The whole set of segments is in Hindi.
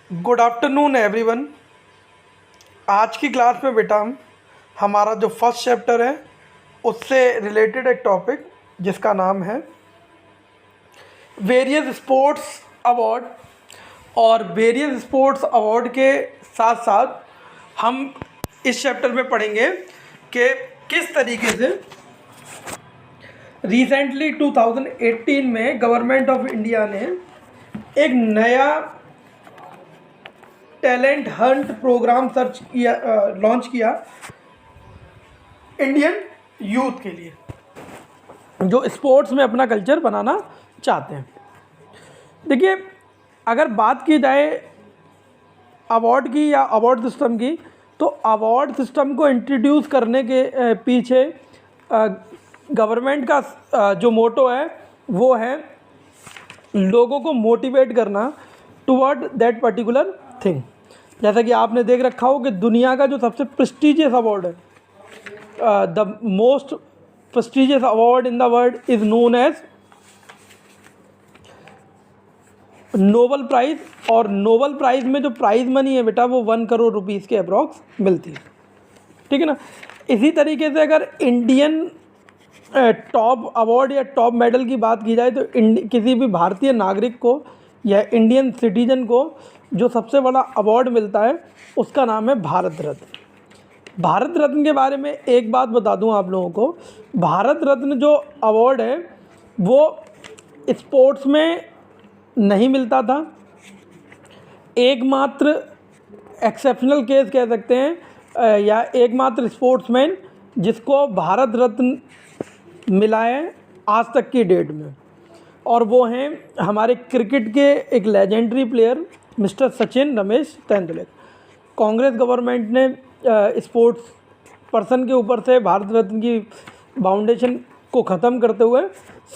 Good afternoon everyone. आज की क्लास में बेटा हमारा जो फर्स्ट चैप्टर है उससे रिलेटेड एक टॉपिक जिसका नाम है वेरियस स्पोर्ट्स अवार्ड। और वेरियस स्पोर्ट्स अवार्ड के साथ साथ हम इस चैप्टर में पढ़ेंगे कि किस तरीके से रिसेंटली 2018 में गवर्नमेंट ऑफ इंडिया ने एक नया टैलेंट हंट प्रोग्राम लॉन्च किया इंडियन यूथ के लिए, जो स्पोर्ट्स में अपना कल्चर बनाना चाहते हैं। देखिए, अगर बात की जाए अवार्ड की या अवार्ड सिस्टम की, तो अवार्ड सिस्टम को इंट्रोड्यूस करने के पीछे गवर्नमेंट का जो मोटो है वो है लोगों को मोटिवेट करना टुवर्ड दैट पर्टिकुलर थिंग। जैसा कि आपने देख रखा हो कि दुनिया का जो सबसे प्रेस्टिजियस अवार्ड है, the most prestigious award in the world is known as Nobel prize. और नोबल प्राइज़ में जो प्राइज़ मनी है बेटा वो 1 करोड़ रुपीज़ के अप्रॉक्स मिलती है, ठीक है ना। इसी तरीके से अगर इंडियन टॉप अवार्ड या टॉप मेडल की बात की जाए तो किसी भी भारतीय नागरिक को या इंडियन सिटीजन को जो सबसे बड़ा अवार्ड मिलता है उसका नाम है भारत रत्न। भारत रत्न के बारे में एक बात बता दूं आप लोगों को, भारत रत्न जो अवार्ड है वो स्पोर्ट्स में नहीं मिलता था। एकमात्र एक्सेप्शनल केस कह सकते हैं या एकमात्र स्पोर्ट्समैन जिसको भारत रत्न मिला है आज तक की डेट में, और वो हैं हमारे क्रिकेट के एक legendary player mister Sachin Ramesh Tendulkar. Congress government ने स्पोर्ट्स पर्सन के ऊपर से भारत रत्न की फाउंडेशन को ख़त्म करते हुए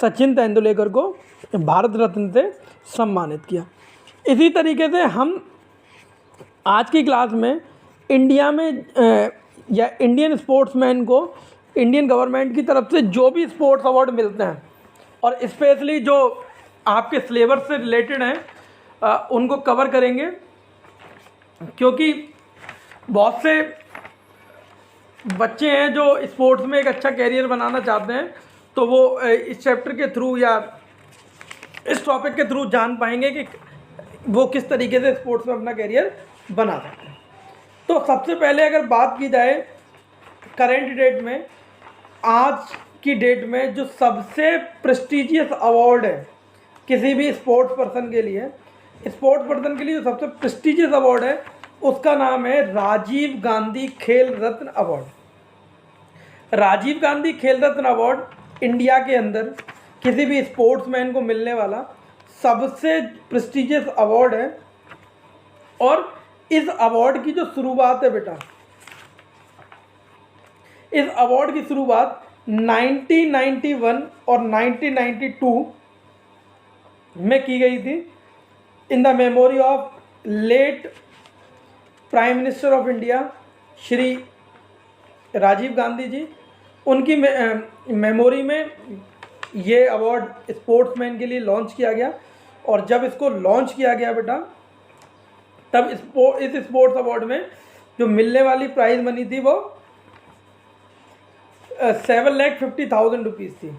सचिन तेंदुलकर को भारत रत्न से सम्मानित किया। इसी तरीके से हम आज की क्लास में इंडिया में या इंडियन स्पोर्ट्समैन को इंडियन गवर्नमेंट की तरफ से जो भी स्पोर्ट्स अवार्ड मिलते हैं और स्पेशली जो आपके सिलेबस से रिलेटेड हैं उनको कवर करेंगे, क्योंकि बहुत से बच्चे हैं जो स्पोर्ट्स में एक अच्छा कैरियर बनाना चाहते हैं, तो वो इस चैप्टर के थ्रू या इस टॉपिक के थ्रू जान पाएंगे कि वो किस तरीके से स्पोर्ट्स में अपना कैरियर बना सकते हैं। तो सबसे पहले अगर बात की जाए करेंट डेट में, आज की डेट में जो सबसे प्रेस्टिजियस अवार्ड है किसी भी स्पोर्ट्स पर्सन के लिए, जो सबसे प्रेस्टिजियस अवार्ड है उसका नाम है राजीव गांधी खेल रत्न अवार्ड। राजीव गांधी खेल रत्न अवार्ड इंडिया के अंदर किसी भी स्पोर्ट्समैन को मिलने वाला सबसे प्रेस्टिजियस अवार्ड है। और इस अवार्ड की जो शुरुआत है बेटा, इस अवार्ड की शुरुआत 1991 और 1992 में की गई थी in the memory of late prime minister of India Shri Rajiv Gandhi ji. उनकी मेमोरी में ये अवार्ड स्पोर्ट्समैन के लिए लॉन्च किया गया। और जब इसको लॉन्च किया गया बेटा, तब इस स्पोर्ट्स अवार्ड में जो मिलने वाली प्राइज़ मनी थी वो 7,50,000 रुपीज़ थी।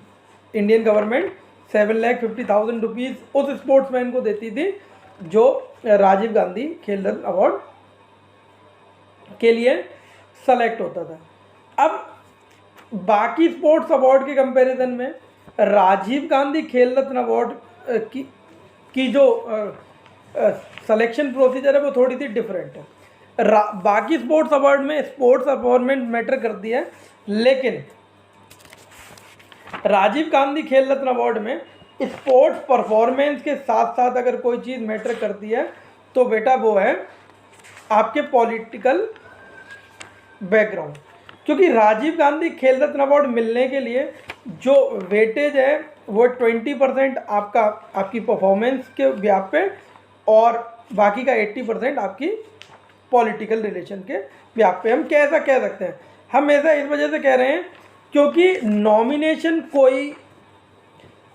इंडियन गवर्नमेंट 7,50,000 रुपीज़ उस स्पोर्ट्समैन को देती थी जो राजीव गांधी खेल रत्न अवार्ड के लिए सेलेक्ट होता था। अब बाकी स्पोर्ट्स अवार्ड के कंपैरिजन में राजीव गांधी खेल रत्न अवार्ड की जो सिलेक्शन प्रोसीजर है वो थोड़ी सी डिफरेंट है। बाकी स्पोर्ट्स अवार्ड में स्पोर्ट्स परफॉर्मेंस मैटर करती है, लेकिन राजीव गांधी खेल रत्न अवार्ड में स्पोर्ट्स परफॉर्मेंस के साथ साथ अगर कोई चीज़ मैटर करती है तो बेटा वो है आपके पॉलिटिकल बैकग्राउंड। क्योंकि राजीव गांधी खेल रत्न अवार्ड मिलने के लिए जो वेटेज है वो 20% आपकी परफॉर्मेंस के व्याप पे और बाकी का 80% आपकी पॉलिटिकल रिलेशन के व्याप पे। हम कैसा कह सकते हैं, हम ऐसा इस वजह से कह रहे हैं क्योंकि नॉमिनेशन कोई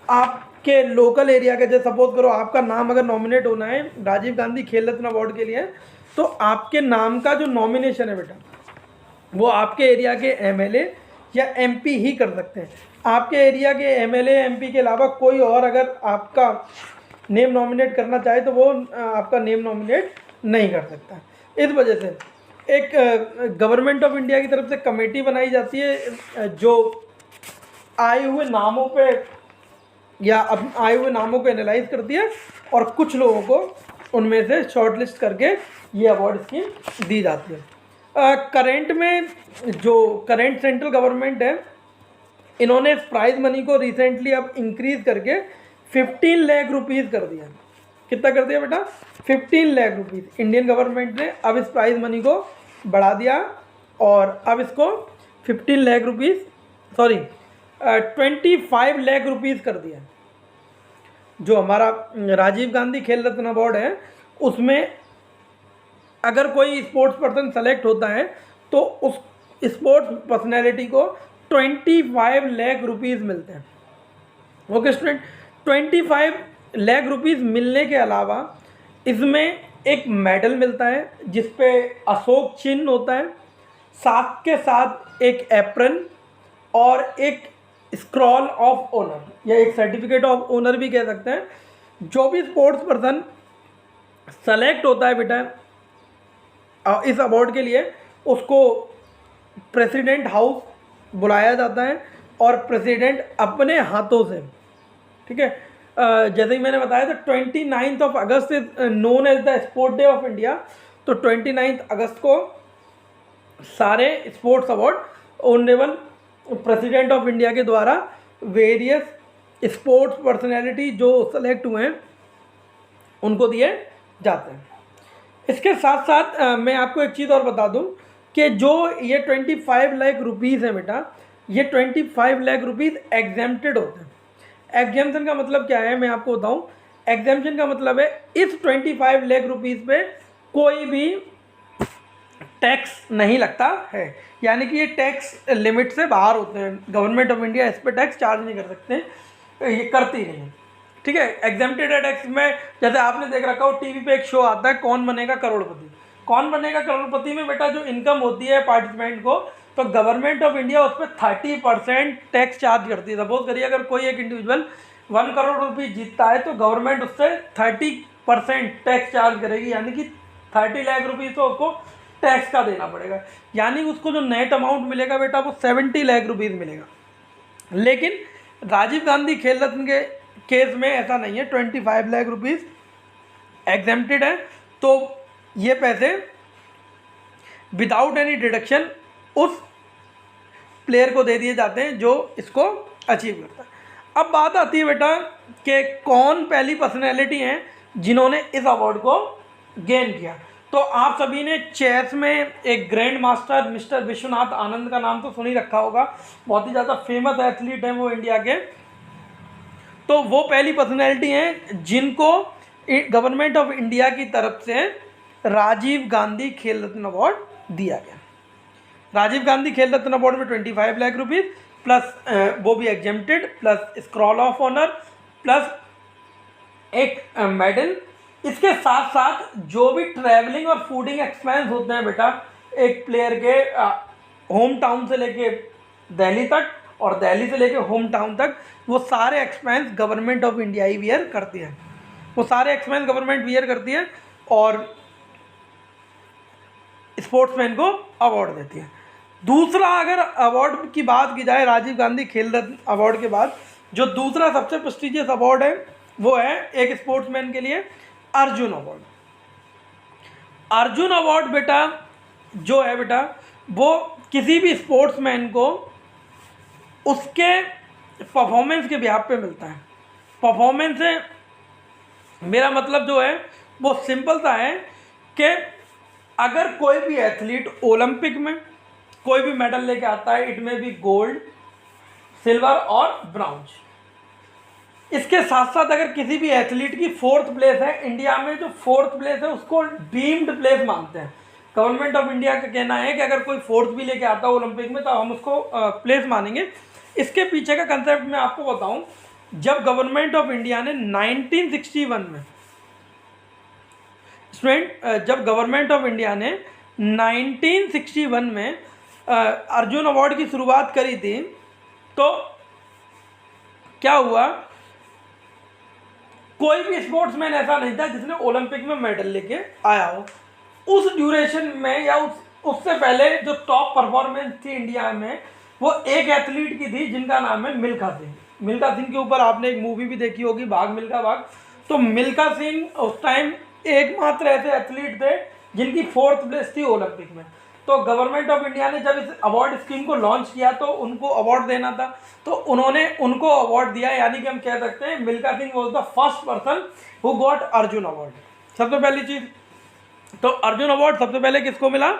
आप के लोकल एरिया के, जैसे सपोज करो आपका नाम अगर नॉमिनेट होना है राजीव गांधी खेल रत्न अवार्ड के लिए, तो आपके नाम का जो नॉमिनेशन है बेटा वो आपके एरिया के एमएलए या एमपी ही कर सकते हैं। आपके एरिया के एमएलए एमपी के अलावा कोई और अगर आपका नेम नॉमिनेट करना चाहे तो वो आपका नेम नॉमिनेट नहीं कर सकता। इस वजह से एक गवर्नमेंट ऑफ इंडिया की तरफ से कमेटी बनाई जाती है जो आए हुए नामों पे या अब आए हुए नामों को एनालाइज करती है और कुछ लोगों को उनमें से शॉर्टलिस्ट करके ये अवार्ड स्कीम दी जाती है। करेंट में जो करेंट सेंट्रल गवर्नमेंट है, इन्होंने इस प्राइज़ मनी को रिसेंटली अब इंक्रीज़ करके 15 लाख रुपीज़ कर दिया। कितना कर दिया बेटा? 15 लाख रुपीज़। इंडियन गवर्नमेंट ने अब इस प्राइज़ मनी को बढ़ा दिया और अब इसको 15 लाख रुपीज़ 25 लाख रुपीज़ कर दिया। जो हमारा राजीव गांधी खेल रत्न अवार्ड है उसमें अगर कोई स्पोर्ट्स पर्सन सेलेक्ट होता है तो उस स्पोर्ट्स पर्सनैलिटी को 25 लाख रुपीज़ मिलते हैं। ओके स्टूडेंट, 25 लाख रुपीज़ मिलने के अलावा इसमें एक मेडल मिलता है जिस पे अशोक चिन्ह होता है, साथ के साथ एक एप्रन और एक स्क्रॉल ऑफ ऑनर या एक सर्टिफिकेट ऑफ ऑनर भी कह सकते हैं। जो भी स्पोर्ट्स पर्सन सेलेक्ट होता है बेटा इस अवार्ड के लिए, उसको प्रेसिडेंट हाउस बुलाया जाता है और प्रेसिडेंट अपने हाथों से, ठीक है, जैसे ही मैंने बताया था 29 अगस्त is known as the sport day of India. तो 29 अगस्त को सारे sports award honourable president of India के द्वारा वेरियस स्पोर्ट्स पर्सनैलिटी जो सेलेक्ट हुए हैं उनको दिए जाते हैं। इसके साथ साथ मैं आपको एक चीज़ और बता दूं कि जो ये 25 लाख रुपीज़ है बेटा, ये 25 लाख रुपीज़ एग्जेम्प्टेड होते हैं। एग्जेम्पशन का मतलब क्या है मैं आपको बताऊं। एग्जेम्पशन का मतलब है इस 25 लाख रुपीज़ पे कोई भी टैक्स नहीं लगता है, यानी कि ये टैक्स लिमिट से बाहर होते हैं। गवर्नमेंट ऑफ इंडिया इस पर टैक्स चार्ज नहीं कर सकते, ये करती नहीं है, ठीक है। एग्जेम्प्टेड है टैक्स में। जैसे आपने देख रखा हो टीवी पे एक शो आता है कौन बनेगा करोड़पति। कौन बनेगा करोड़पति में बेटा जो इनकम होती है पार्टिसिपेंट को, तो गवर्नमेंट ऑफ इंडिया उस पर 30% टैक्स चार्ज करती है। सपोज करिए अगर कोई एक इंडिविजुअल 1 करोड़ रुपये जीतता है तो गवर्नमेंट उससे 30% टैक्स चार्ज करेगी, यानी कि 30 लाख रुपये तो उसको टैक्स का देना पड़ेगा। यानी उसको जो नेट अमाउंट मिलेगा बेटा वो 70 लाख रुपीज़ मिलेगा। लेकिन राजीव गांधी खेल रत्न के केस में ऐसा नहीं है, 25 लाख रुपीज़ एग्जेम्प्टेड है, तो ये पैसे विदाउट एनी डिडक्शन उस प्लेयर को दे दिए जाते हैं जो इसको अचीव करता है। अब बात आती है बेटा कि कौन पहली पर्सनैलिटी हैं जिन्होंने इस अवार्ड को गेन किया। तो आप सभी ने चेस में एक grand master mister Vishwanath Anand का नाम तो सुन ही रखा होगा, बहुत ही ज़्यादा फेमस एथलीट हैं वो इंडिया के। तो वो पहली पर्सनैलिटी हैं जिनको गवर्नमेंट ऑफ इंडिया की तरफ से राजीव गांधी खेल रत्न अवार्ड दिया गया। राजीव गांधी खेल रत्न अवार्ड में 25 लाख रुपीज़ प्लस वो भी exempted, plus scroll of honour, plus एक मेडल। इसके साथ साथ जो भी ट्रैवलिंग और फूडिंग एक्सपेंस होते हैं बेटा एक प्लेयर के होम टाउन से लेके दिल्ली तक और दिल्ली से लेके होम टाउन तक, वो सारे expense government of India he wear करती है। वो सारे एक्सपेंस गवर्नमेंट वियर करती है और स्पोर्ट्समैन को अवार्ड देती है। दूसरा अगर अवार्ड की बात की जाए राजीव गांधी खेल रत्न अवार्ड के बाद, जो दूसरा सबसे प्रेस्टिजियस अवार्ड है वो है एक स्पोर्ट्समैन के लिए अर्जुन अवार्ड। अर्जुन अवार्ड बेटा जो है बेटा वो किसी भी स्पोर्ट्समैन को उसके परफॉर्मेंस के बिहाफ पे मिलता है। परफॉर्मेंस से मेरा मतलब जो है वो सिंपल सा है कि अगर कोई भी एथलीट ओलंपिक में कोई भी मेडल लेके आता है, इट में भी गोल्ड, सिल्वर और ब्रॉन्ज। इसके साथ साथ अगर किसी भी एथलीट की 4th प्लेस है, इंडिया में जो 4th प्लेस है उसको डीम्ड प्लेस मानते हैं। गवर्नमेंट ऑफ इंडिया का कहना है कि अगर कोई 4th भी लेके आता है ओलंपिक में तो हम उसको प्लेस मानेंगे। इसके पीछे का कंसेप्ट मैं आपको बताऊं जब गवर्नमेंट ऑफ इंडिया ने 1961 में स्टूडेंट, जब गवर्नमेंट ऑफ इंडिया ने 1961 में अर्जुन अवार्ड की शुरुआत करी थी, तो क्या हुआ, कोई भी स्पोर्ट्समैन ऐसा नहीं था जिसने ओलंपिक में मेडल लेके आया हो। उस ड्यूरेशन में या उससे पहले जो टॉप परफॉर्मेंस थी इंडिया में, वो एक एथलीट की थी जिनका नाम है मिल्खा सिंह। मिल्खा सिंह के ऊपर आपने एक मूवी भी देखी होगी, भाग मिल्खा भाग। तो मिल्खा सिंह उस टाइम एकमात्र ऐसे एथलीट थे जिनकी 4th प्लेस थी ओलंपिक में। तो गवर्नमेंट ऑफ इंडिया ने जब इस अवार्ड स्कीम को लॉन्च किया तो उनको अवार्ड देना था, तो उन्होंने उनको अवार्ड दिया, यानी कि हम कह सकते हैं Milkha Singh was the first person who got Arjun award. सबसे पहली चीज़, तो अर्जुन अवार्ड सबसे पहले किसको मिला,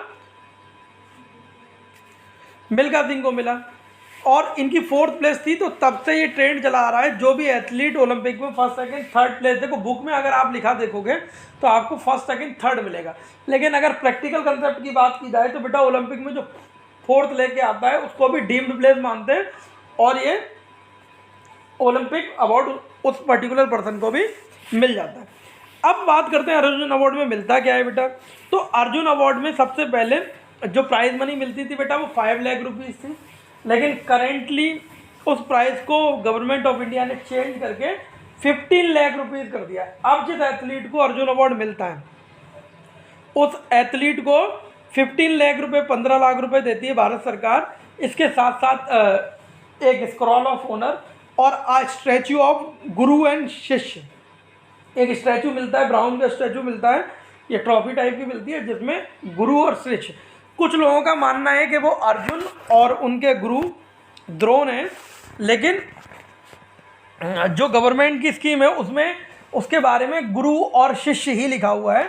मिल्खा सिंह को मिला, और इनकी 4th प्लेस थी। तो तब से ये ट्रेंड चला आ रहा है, जो भी एथलीट ओलंपिक में 1st, 2nd, 3rd प्लेस, देखो बुक में अगर आप लिखा देखोगे तो आपको 1st, 2nd, 3rd मिलेगा, लेकिन अगर प्रैक्टिकल कंसेप्ट की बात की जाए तो बेटा ओलंपिक में जो 4th लेके आता है उसको भी डीम्ड प्लेस मानते हैं, और ये ओलंपिक अवार्ड उस पर्टिकुलर पर्सन को भी मिल जाता है। अब बात करते हैं अर्जुन अवार्ड में मिलता क्या है बेटा। तो अर्जुन अवार्ड में सबसे पहले जो प्राइज़ मनी मिलती थी बेटा वो 5 लाख रुपीज़ थी, लेकिन करेंटली उस प्राइस को गवर्नमेंट ऑफ इंडिया ने चेंज करके 15 लाख रुपीज़ कर दिया है। अब जिस एथलीट को अर्जुन अवार्ड मिलता है उस एथलीट को 15 लाख रुपए, 15 लाख रुपए देती है भारत सरकार। इसके साथ साथ एक स्क्रॉल ऑफ ऑनर और आ स्टैचू ऑफ गुरु एंड शिष्य, एक स्टैचू मिलता है, ब्राउन का स्टैचू मिलता है, ये ट्रॉफी टाइप की मिलती है जिसमें गुरु और शिष्य। कुछ लोगों का मानना है कि वो अर्जुन और उनके गुरु द्रोण हैं, लेकिन जो गवर्नमेंट की स्कीम है उसमें उसके बारे में गुरु और शिष्य ही लिखा हुआ है।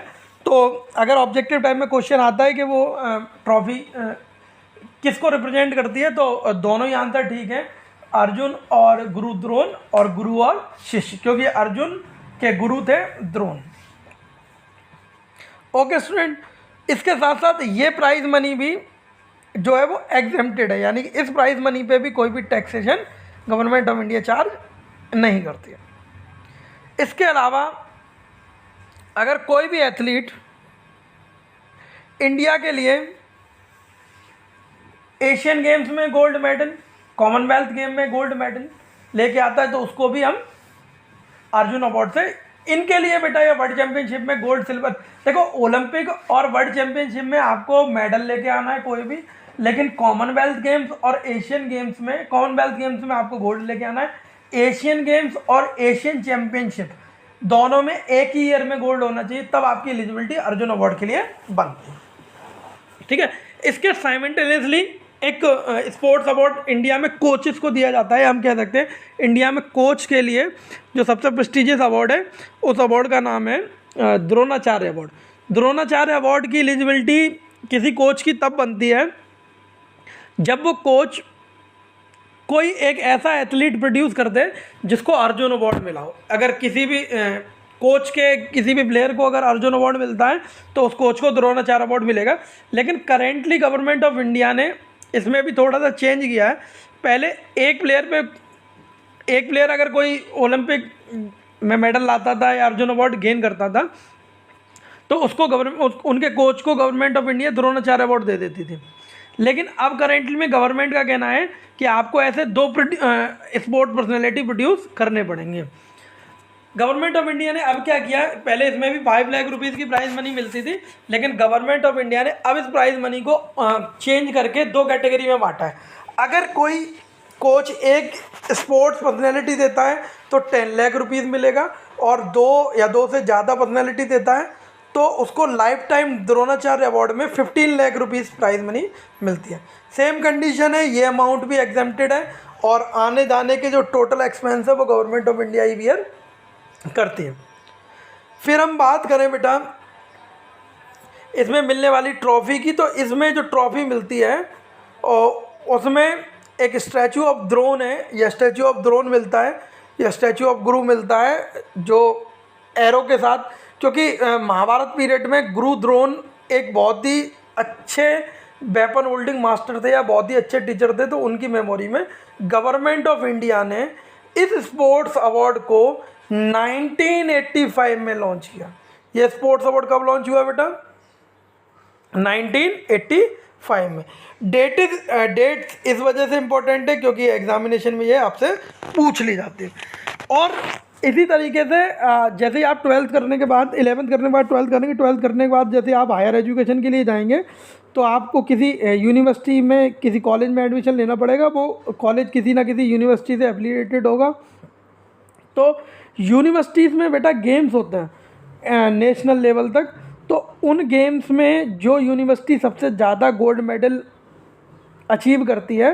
तो अगर ऑब्जेक्टिव टाइप में क्वेश्चन आता है कि वो ट्रॉफी किसको रिप्रेजेंट करती है, तो दोनों ही आंसर ठीक है, अर्जुन और गुरु द्रोण और गुरु और शिष्य, क्योंकि अर्जुन के गुरु थे द्रोण। ओके स्टूडेंट, इसके साथ साथ ये प्राइज़ मनी भी जो है वो एग्जेम्प्टेड है, यानी कि इस प्राइज़ मनी पे भी कोई भी taxation government of India charge नहीं करती है। इसके अलावा अगर कोई भी एथलीट इंडिया के लिए एशियन गेम्स में गोल्ड मेडल, कॉमनवेल्थ गेम में गोल्ड मेडल लेके आता है तो उसको भी हम अर्जुन अवार्ड से, इनके लिए बेटा ये वर्ल्ड चैंपियनशिप में गोल्ड, सिल्वर, देखो ओलंपिक और वर्ल्ड चैंपियनशिप में आपको मेडल लेके आना है कोई भी, लेकिन कॉमनवेल्थ गेम्स और एशियन गेम्स में, कॉमनवेल्थ गेम्स में आपको गोल्ड लेके आना है, एशियन गेम्स और एशियन चैंपियनशिप दोनों में एक ही ईयर में गोल्ड होना चाहिए, तब आपकी एलिजिबिलिटी अर्जुन अवार्ड के लिए बनती है। ठीक है, इसके साइमल्टेनियसली एक स्पोर्ट्स अवार्ड इंडिया में कोचेस को दिया जाता है। हम कह सकते हैं इंडिया में कोच के लिए जो सबसे प्रेस्टिजियस अवार्ड है उस अवार्ड का नाम है द्रोणाचार्य अवार्ड। द्रोणाचार्य अवार्ड की एलिजिबिलिटी किसी कोच की तब बनती है जब वो कोच कोई एक ऐसा एथलीट प्रोड्यूस कर दे जिसको अर्जुन अवार्ड मिला हो। अगर किसी भी कोच के किसी भी प्लेयर को अगर अर्जुन अवार्ड मिलता है तो उस कोच को द्रोणाचार्य अवार्ड मिलेगा। लेकिन करेंटली गवर्नमेंट ऑफ इंडिया ने इसमें भी थोड़ा सा चेंज किया है। पहले एक प्लेयर अगर कोई ओलंपिक में मेडल लाता था या अर्जुन अवार्ड गेन करता था तो उसको उनके कोच को government of India Dronacharya award दे देती थी। लेकिन अब करेंटली में गवर्नमेंट का कहना है कि आपको ऐसे 2 स्पोर्ट पर्सनैलिटी प्रोड्यूस करने पड़ेंगे। गवर्नमेंट ऑफ इंडिया ने अब क्या किया, पहले इसमें भी 5 लाख रुपीज़ की प्राइज़ मनी मिलती थी, लेकिन गवर्नमेंट ऑफ इंडिया ने अब इस प्राइज़ मनी को चेंज करके 2 कैटेगरी में बांटा है। अगर कोई कोच एक स्पोर्ट्स पर्सनैलिटी देता है तो 10 लाख रुपीज़ मिलेगा, और 2 या 2 से ज़्यादा पर्सनैलिटी देता है तो उसको लाइफ टाइम द्रोणाचार्य अवार्ड में 15 लाख रुपीज़ प्राइज़ मनी मिलती है। सेम कंडीशन है, ये अमाउंट भी एग्जेम्प्टेड है, और आने जाने के जो टोटल एक्सपेंस है वो गवर्नमेंट ऑफ इंडिया ही बियर करती है। फिर हम बात करें बेटा इसमें मिलने वाली ट्रॉफ़ी की, तो इसमें जो ट्रॉफ़ी मिलती है और उसमें एक स्टैचू ऑफ द्रोण है, या स्टैचू ऑफ द्रोण मिलता है, या स्टैचू ऑफ गुरु मिलता है जो एरो के साथ, क्योंकि महाभारत पीरियड में गुरु द्रोण एक बहुत ही अच्छे वेपन होल्डिंग मास्टर थे या बहुत ही अच्छे टीचर थे, तो उनकी मेमोरी में गवर्नमेंट ऑफ इंडिया ने इस स्पोर्ट्स अवार्ड को 1985 में लॉन्च किया। ये स्पोर्ट्स अवार्ड कब लॉन्च हुआ बेटा? 1985 में। डेट्स इस वजह से इम्पोर्टेंट है क्योंकि एग्जामिनेशन में ये आपसे पूछ ली जाती है। और इसी तरीके से जैसे ही आप 12th करने के बाद 11th करने के बाद 12th करने के बाद जैसे आप हायर एजुकेशन के लिए जाएंगे तो आपको किसी यूनिवर्सिटी में, किसी कॉलेज में एडमिशन लेना पड़ेगा। वो कॉलेज किसी ना किसी यूनिवर्सिटी से एफिलिएटेड होगा। तो यूनिवर्सिटीज़ में बेटा गेम्स होते हैं नेशनल लेवल तक। तो उन गेम्स में जो यूनिवर्सिटी सबसे ज़्यादा गोल्ड मेडल अचीव करती है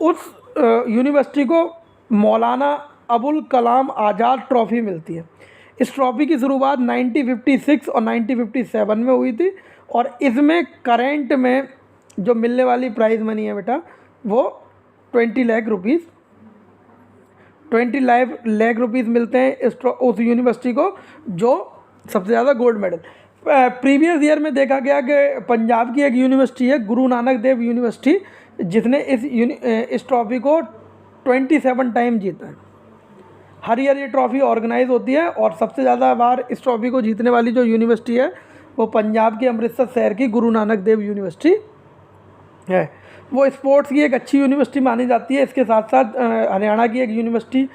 उस यूनिवर्सिटी को मौलाना अबुल कलाम आज़ाद ट्रॉफ़ी मिलती है। इस ट्रॉफ़ी की शुरुआत 1956 और 1957 में हुई थी। और इसमें करेंट में जो मिलने वाली प्राइज़ मनी है बेटा वो 20 लाख रुपीज़ 20 लाख रुपीज़ मिलते हैं उस यूनिवर्सिटी को जो सबसे ज़्यादा गोल्ड मेडल। प्रीवियस ईयर में देखा गया कि पंजाब की एक यूनिवर्सिटी है गुरु नानक देव यूनिवर्सिटी, जिसने इस ट्रॉफ़ी को 27 टाइम जीता है। हर ईयर ये ट्रॉफ़ी ऑर्गेनाइज होती है और सबसे ज़्यादा बार इस ट्रॉफ़ी को जीतने वाली जो यूनिवर्सिटी है वो पंजाब के अमृतसर शहर की गुरु नानक देव यूनिवर्सिटी है। वो स्पोर्ट्स की एक अच्छी यूनिवर्सिटी मानी जाती है। इसके साथ साथ हरियाणा की एक university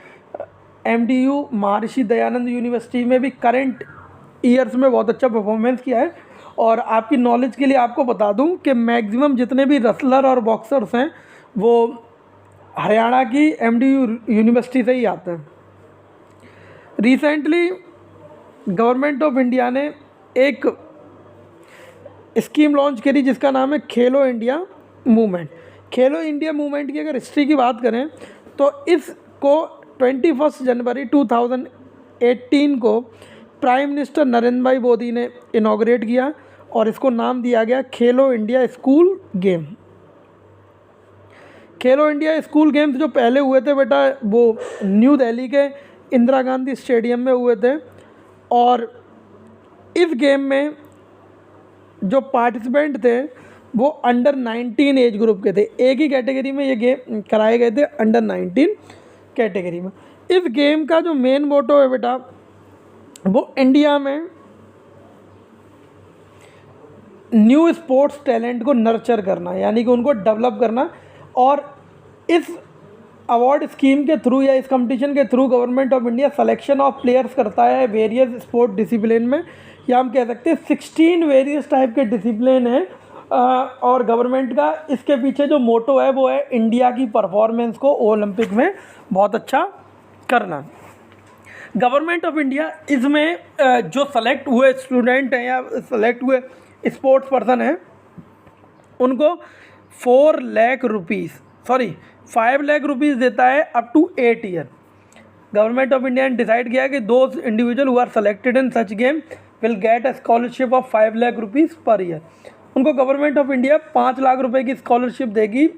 MDU Maharshi Dayanand university में भी करंट ईयर्स में बहुत अच्छा परफॉर्मेंस किया है। और आपकी नॉलेज के लिए आपको बता दूं कि मैक्सिमम जितने भी रेसलर और बॉक्सर्स हैं वो हरियाणा की MDU यूनिवर्सिटी से ही आते हैं। रिसेंटली गवर्नमेंट ऑफ इंडिया ने एक स्कीम लॉन्च करी जिसका नाम है खेलो इंडिया मूवमेंट। खेलो इंडिया मूवमेंट की अगर हिस्ट्री की बात करें तो इसको 21 जनवरी 2018 को प्राइम मिनिस्टर नरेंद्र भाई मोदी ने इनॉग्रेट किया और इसको नाम दिया गया खेलो इंडिया स्कूल गेम। खेलो इंडिया स्कूल गेम्स जो पहले हुए थे बेटा वो न्यू दिल्ली के इंदिरा गांधी स्टेडियम में हुए थे। और इस गेम में जो पार्टिसिपेंट थे वो अंडर 19 एज ग्रुप के थे। एक ही कैटेगरी में ये गेम कराए गए थे, अंडर 19 कैटेगरी में। इस गेम का जो मेन मोटो है बेटा वो इंडिया में न्यू स्पोर्ट्स टैलेंट को नर्चर करना, यानी कि उनको डेवलप करना। और इस अवार्ड स्कीम के थ्रू या इस कंपटीशन के through government of India selection of players करता है वेरियस स्पोर्ट डिसिप्लिन में, या हम कह सकते हैं 16 वेरियस टाइप के डिसिप्लिन हैं। और गवर्नमेंट का इसके पीछे जो मोटो है वो है इंडिया की परफॉर्मेंस को ओलंपिक में बहुत अच्छा करना। गवर्नमेंट ऑफ इंडिया इसमें जो सेलेक्ट हुए स्टूडेंट हैं या सेलेक्ट हुए स्पोर्ट्स पर्सन हैं उनको 5 लाख रुपीज़ देता है up to 8 year. Government of India ने डिसाइड किया कि those individuals who are selected in such game will get a scholarship of 5 lakh rupees per year. उनको गवर्नमेंट ऑफ इंडिया 5 लाख रुपए की स्कॉलरशिप देगी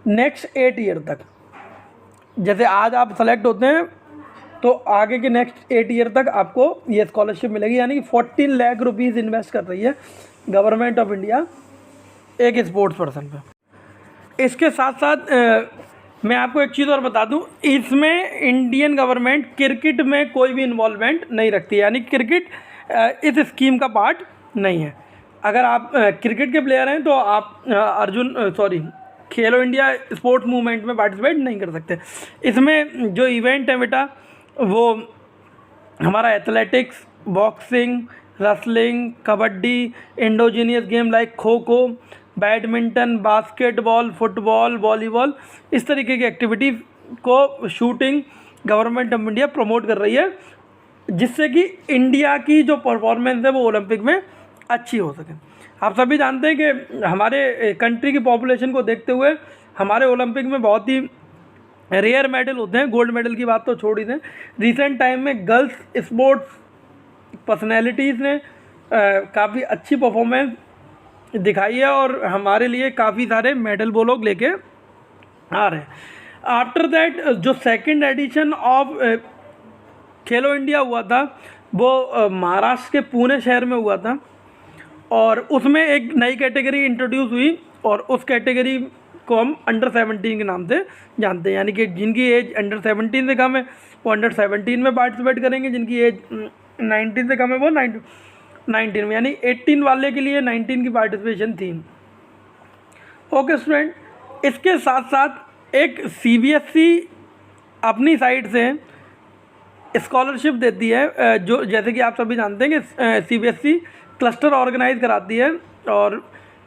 नेक्स्ट 8 ईयर तक। जैसे आज आप सेलेक्ट होते हैं तो आगे के नेक्स्ट 8 ईयर तक आपको ये स्कॉलरशिप मिलेगी, यानी कि 14 लाख रुपीज़ इन्वेस्ट कर रही है गवर्नमेंट ऑफ इंडिया एक स्पोर्ट्स पर्सन पे। इसके साथ साथ मैं आपको एक चीज़ और बता दूं, इसमें इंडियन गवर्नमेंट क्रिकेट में कोई भी इन्वॉल्वमेंट नहीं रखती, यानी क्रिकेट इस स्कीम का पार्ट नहीं है। अगर आप क्रिकेट के प्लेयर हैं तो आप खेलो इंडिया स्पोर्ट्स मूवमेंट में पार्टिसिपेट नहीं कर सकते। इसमें जो इवेंट है बेटा वो हमारा athletics, boxing, wrestling, kabaddi, endogenous game like kho kho, badminton, basketball, football, volleyball, इस तरीके की एक्टिविटी को shooting government of India promote कर रही है, जिससे कि इंडिया की जो परफॉर्मेंस है वो ओलंपिक में अच्छी हो सके। आप सभी जानते हैं कि हमारे कंट्री की पॉपुलेशन को देखते हुए हमारे ओलंपिक में बहुत ही रेयर मेडल होते हैं। गोल्ड मेडल की बात तो छोड़ ही दें। रिसेंट टाइम में गर्ल्स स्पोर्ट्स पर्सनैलिटीज़ ने काफ़ी अच्छी परफॉर्मेंस दिखाई है और हमारे लिए काफ़ी सारे मेडल वो लोग लेके आ रहे हैं। आफ्टर दैट जो second edition of Khelo India हुआ था वो महाराष्ट्र के पुणे शहर में हुआ था और उसमें एक नई कैटेगरी इंट्रोड्यूस हुई और उस कैटेगरी को हम अंडर 17 के नाम से जानते हैं, यानी कि जिनकी एज अंडर 17 से कम है वो अंडर 17 में पार्टिसिपेट करेंगे, जिनकी एज 19 से कम है वो 19 में, यानी 18 वाले के लिए 19 की पार्टिसिपेशन थी। ओके स्टूडेंट, इसके साथ साथ एक CBSE अपनी साइड से स्कॉलरशिप देती है, जो जैसे कि आप सभी जानते हैं कि CBSE क्लस्टर ऑर्गेनाइज कराती है और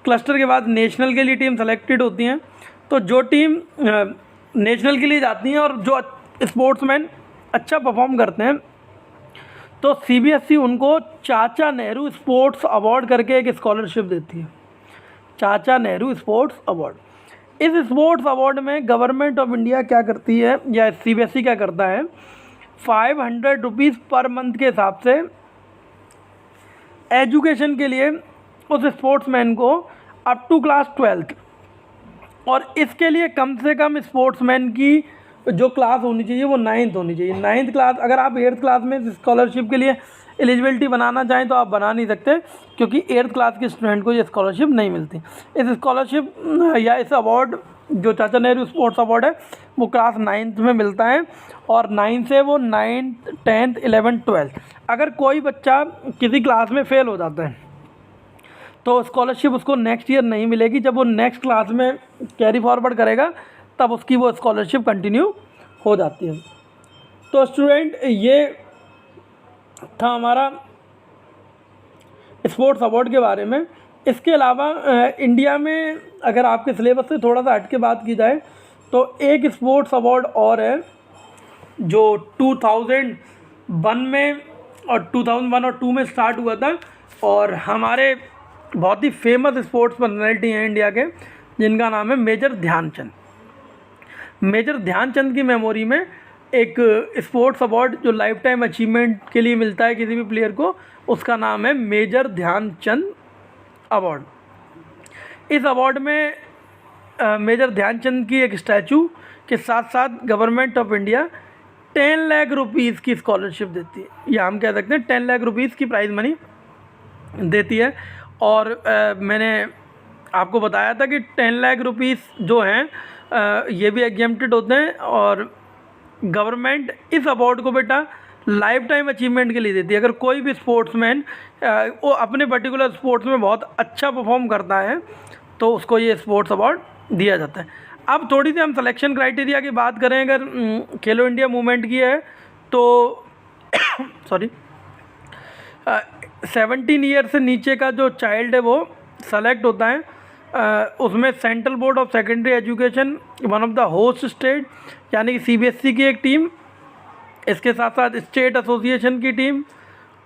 क्लस्टर के बाद नेशनल के लिए टीम सेलेक्टेड होती हैं। तो जो टीम नेशनल के लिए जाती हैं और जो स्पोर्ट्समैन अच्छा परफॉर्म करते हैं तो CBSE उनको चाचा नेहरू स्पोर्ट्स अवार्ड करके एक स्कॉलरशिप देती है, चाचा नेहरू स्पोर्ट्स अवार्ड। इस स्पोर्ट्स अवार्ड में गवर्नमेंट ऑफ इंडिया क्या करती है या CBSE क्या करता है, 500 रुपीज़ पर मंथ के हिसाब से एजुकेशन के लिए उस स्पोर्ट्समैन को अप टू क्लास 12th, और इसके लिए कम से कम स्पोर्ट्समैन की जो क्लास होनी चाहिए वो 9th होनी चाहिए। 9th क्लास, अगर आप 8th क्लास में स्कॉलरशिप के लिए एलिजिबिलिटी बनाना चाहें तो आप बना नहीं सकते, क्योंकि 8th क्लास के स्टूडेंट को ये स्कॉलरशिप नहीं मिलती। इस स्कॉलरशिप या इस अवार्ड जो चाचा नेहरू स्पोर्ट्स अवार्ड है वो क्लास 9th में मिलता है, और 9 से वो 9th 10th 11th 12th। अगर कोई बच्चा किसी क्लास में फेल हो जाता है तो स्कॉलरशिप उसको नेक्स्ट ईयर नहीं मिलेगी, जब वो नेक्स्ट क्लास में कैरी फॉरवर्ड करेगा तब उसकी वो स्कॉलरशिप कंटिन्यू हो जाती है। तो स्टूडेंट, ये था हमारा स्पोर्ट्स अवार्ड के बारे में। इसके अलावा इंडिया में अगर आपके सिलेबस से थोड़ा सा हट के बात की जाए तो एक स्पोर्ट्स अवार्ड और है जो 2001 में और 2001 और 2 में स्टार्ट हुआ था, और हमारे बहुत ही फेमस स्पोर्ट्स पर्सनैलिटी हैं इंडिया के जिनका नाम है मेजर ध्यानचंद। मेजर ध्यानचंद की मेमोरी में एक स्पोर्ट्स अवार्ड जो लाइफ टाइम अचीवमेंट के लिए मिलता है किसी भी प्लेयर को, उसका नाम है मेजर ध्यानचंद अवार्ड। इस अवार्ड में मेजर ध्यानचंद की एक स्टैचू के साथ साथ government of India 10 lakh rupees की स्कॉलरशिप देती है, या हम कह सकते हैं 10 लाख रुपीज़ की प्राइज़ मनी देती है। और मैंने आपको बताया था कि 10 लाख रुपीज़ जो हैं ये भी एग्जेम्प्टेड होते हैं, और गवर्नमेंट इस अवार्ड को बेटा लाइफ टाइम अचीवमेंट के लिए देती है। अगर कोई भी स्पोर्ट्समैन वो अपने पर्टिकुलर स्पोर्ट्स में बहुत अच्छा परफॉर्म करता है तो उसको ये स्पोर्ट्स अवार्ड दिया जाता है। अब थोड़ी सी हम सिलेक्शन क्राइटेरिया की बात करें, अगर खेलो इंडिया मूवमेंट की है तो सॉरी 17 ईयर से नीचे का जो चाइल्ड है वो सेलेक्ट होता है। उसमें central board of secondary education, one of the host state यानी कि CBSE की एक टीम, इसके साथ साथ स्टेट एसोसिएशन की टीम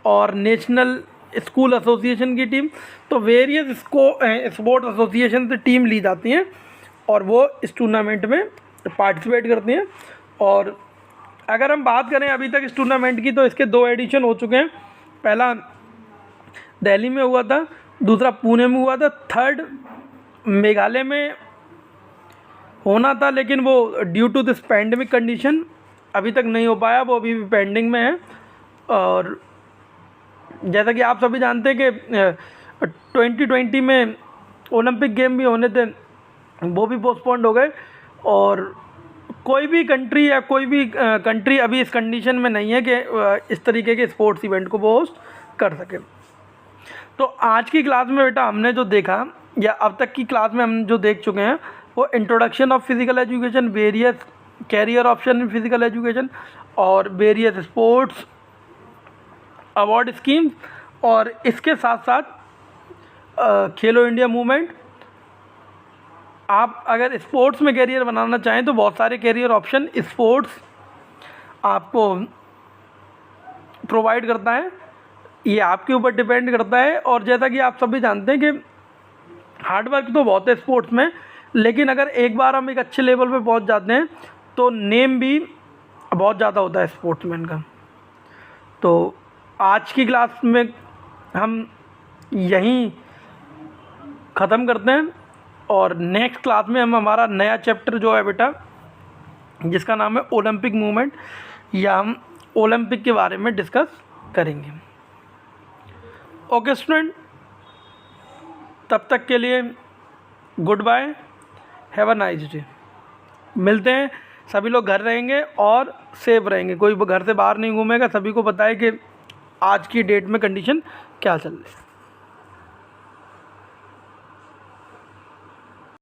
और नेशनल स्कूल एसोसिएशन की टीम, तो वेरियस स्पोर्ट एसोसिएशन से टीम ली जाती हैं और वो इस टूर्नामेंट में पार्टिसिपेट करती हैं। और अगर हम बात करें अभी तक इस टूर्नामेंट की तो इसके 2 एडिशन हो चुके हैं। पहला दिल्ली में हुआ था, दूसरा पुणे में हुआ था, थर्ड मेघालय में होना था लेकिन वो due to this pandemic condition अभी तक नहीं हो पाया, वो अभी भी पेंडिंग में है। और जैसा कि आप सभी जानते हैं कि 2020 में ओलंपिक गेम भी होने थे, वो भी पोस्टपोन्ड हो गए, और कोई भी कंट्री या कोई भी कंट्री अभी इस कंडीशन में नहीं है कि इस तरीके के स्पोर्ट्स इवेंट को वो होस्ट कर सके। तो आज की क्लास में बेटा हमने जो देखा या अब तक की क्लास में हम जो देख चुके हैं वो introduction of physical education, various career option in physical education और वेरियस स्पोर्ट्स अवार्ड स्कीम्स, और इसके साथ साथ खेलो इंडिया मूवमेंट। आप अगर स्पोर्ट्स में कैरियर बनाना चाहें तो बहुत सारे कैरियर ऑप्शन स्पोर्ट्स आपको प्रोवाइड करता है, ये आपके ऊपर डिपेंड करता है। और जैसा कि आप सभी जानते हैं कि हार्डवर्क तो बहुत है स्पोर्ट्स में, लेकिन अगर एक बार हम एक अच्छे लेवल पे पहुंच जाते हैं तो नेम भी बहुत ज़्यादा होता है स्पोर्ट्समैन का। तो आज की क्लास में हम यहीं ख़त्म करते हैं, और नेक्स्ट क्लास में हम हमारा नया चैप्टर जो है बेटा जिसका नाम है ओलंपिक मूवमेंट, या हम ओलंपिक के बारे में डिस्कस करेंगे। ओके स्टूडेंट, तब तक के लिए good bye, have a nice day. मिलते हैं। सभी लोग घर रहेंगे और सेफ रहेंगे, कोई घर से बाहर नहीं घूमेगा। सभी को पता है कि आज की डेट में कंडीशन क्या चल रही है।